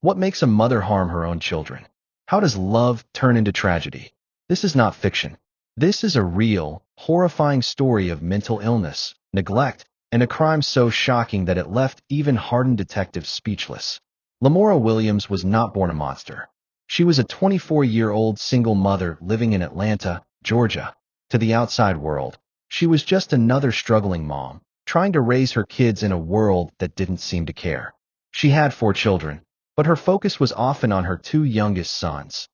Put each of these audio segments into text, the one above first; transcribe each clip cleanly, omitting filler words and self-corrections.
What makes a mother harm her own children? How does love turn into tragedy? This is not fiction. This is a real, horrifying story of mental illness, neglect, and a crime so shocking that it left even hardened detectives speechless. Lamora Williams was not born a monster. She was a 24-year-old single mother living in Atlanta, Georgia. To the outside world, she was just another struggling mom, trying to raise her kids in a world that didn't seem to care. She had 4 children, but her focus was often on her 2 youngest sons,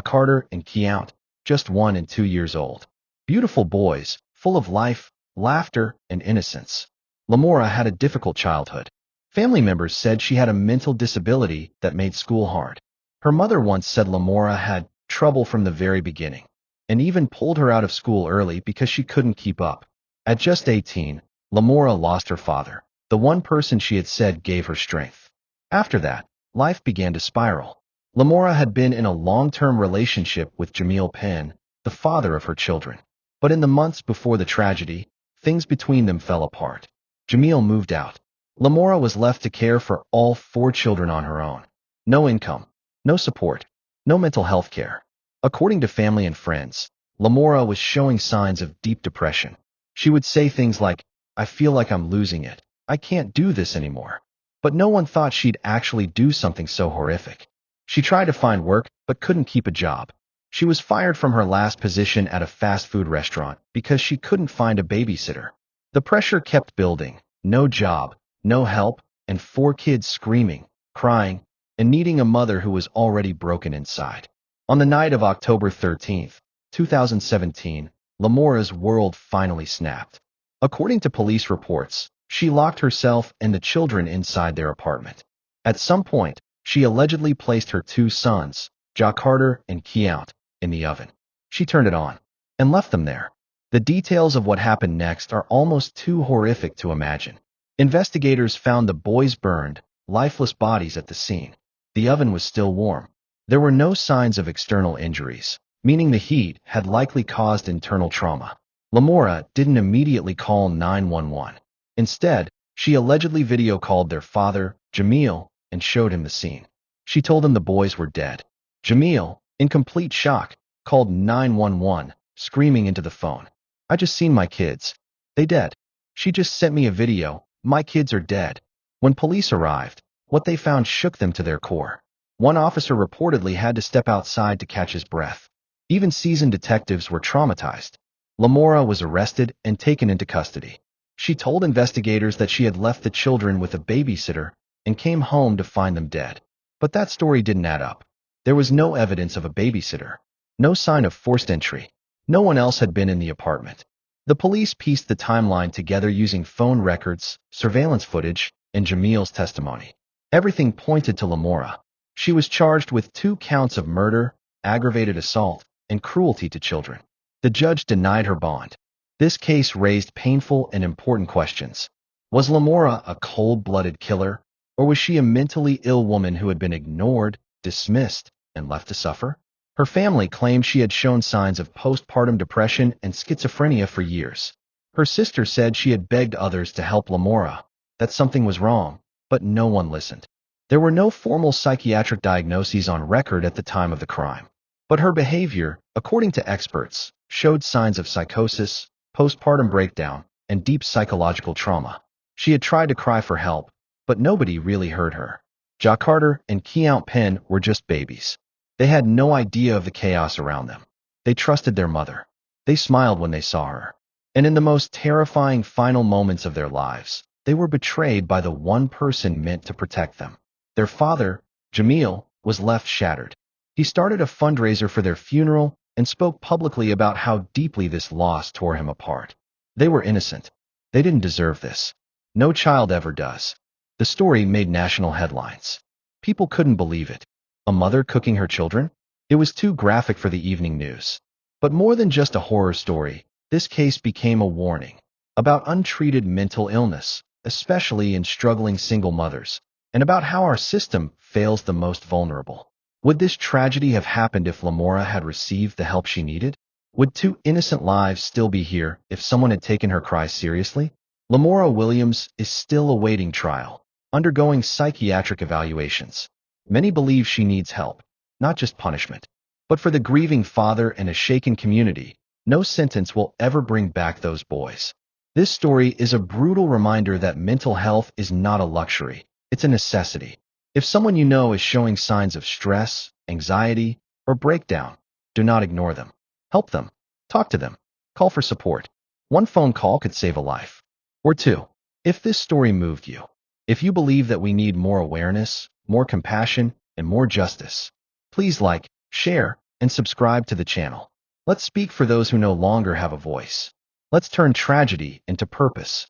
Carter and Keount, just 1 and 2 years old. Beautiful boys, full of life, laughter, and innocence. Lamora had a difficult childhood. Family members said she had a mental disability that made school hard. Her mother once said Lamora had trouble from the very beginning, and even pulled her out of school early because she couldn't keep up. At just 18, Lamora lost her father, the one person she had said gave her strength. After that, life began to spiral. Lamora had been in a long-term relationship with Jamil Penn, the father of her children. But in the months before the tragedy, things between them fell apart. Jamil moved out. Lamora was left to care for all 4 children on her own. No income, no support, no mental health care. According to family and friends, Lamora was showing signs of deep depression. She would say things like, "I feel like I'm losing it. I can't do this anymore." But no one thought she'd actually do something so horrific. She tried to find work, but couldn't keep a job. She was fired from her last position at a fast food restaurant because she couldn't find a babysitter. The pressure kept building. No job, no help, and 4 kids screaming, crying, and needing a mother who was already broken inside. On the night of October 13th, 2017, Lamora's world finally snapped. According to police reports, she locked herself and the children inside their apartment. At some point, she allegedly placed her 2 sons, Carter and Keount, in the oven. She turned it on and left them there. The details of what happened next are almost too horrific to imagine. Investigators found the boys' burned, lifeless bodies at the scene. The oven was still warm. There were no signs of external injuries, meaning the heat had likely caused internal trauma. Lamora didn't immediately call 911. Instead, she allegedly video called their father, Jamil, and showed him the scene. She told him the boys were dead. Jamil, in complete shock, called 911, screaming into the phone, "I just seen my kids. They dead. She just sent me a video. My kids are dead." When police arrived, what they found shook them to their core. One officer reportedly had to step outside to catch his breath. Even seasoned detectives were traumatized. Lamora was arrested and taken into custody. She told investigators that she had left the children with a babysitter and came home to find them dead. But that story didn't add up. There was no evidence of a babysitter, no sign of forced entry. No one else had been in the apartment. The police pieced the timeline together using phone records, surveillance footage, and Jamil's testimony. Everything pointed to Lamora. She was charged with 2 counts of murder, aggravated assault, and cruelty to children. The judge denied her bond. This case raised painful and important questions. Was Lamora a cold-blooded killer, or was she a mentally ill woman who had been ignored, dismissed, and left to suffer? Her family claimed she had shown signs of postpartum depression and schizophrenia for years. Her sister said she had begged others to help Lamora, that something was wrong, but no one listened. There were no formal psychiatric diagnoses on record at the time of the crime. But her behavior, according to experts, showed signs of psychosis, postpartum breakdown, and deep psychological trauma. She had tried to cry for help, but nobody really heard her. Carter and Keount Penn were just babies. They had no idea of the chaos around them. They trusted their mother. They smiled when they saw her. And in the most terrifying final moments of their lives, they were betrayed by the one person meant to protect them. Their father, Jamil, was left shattered. He started a fundraiser for their funeral and spoke publicly about how deeply this loss tore him apart. They were innocent. They didn't deserve this. No child ever does. The story made national headlines. People couldn't believe it. A mother cooking her children? It was too graphic for the evening news. But more than just a horror story, this case became a warning about untreated mental illness, especially in struggling single mothers, and about how our system fails the most vulnerable. Would this tragedy have happened if Lamora had received the help she needed? Would 2 innocent lives still be here if someone had taken her cries seriously? Lamora Williams is still awaiting trial, undergoing psychiatric evaluations. Many believe she needs help, not just punishment. But for the grieving father and a shaken community, no sentence will ever bring back those boys. This story is a brutal reminder that mental health is not a luxury, it's a necessity. If someone you know is showing signs of stress, anxiety, or breakdown, do not ignore them. Help them. Talk to them. Call for support. One phone call could save a life. Or two. If this story moved you, if you believe that we need more awareness, more compassion, and more justice, please like, share, and subscribe to the channel. Let's speak for those who no longer have a voice. Let's turn tragedy into purpose.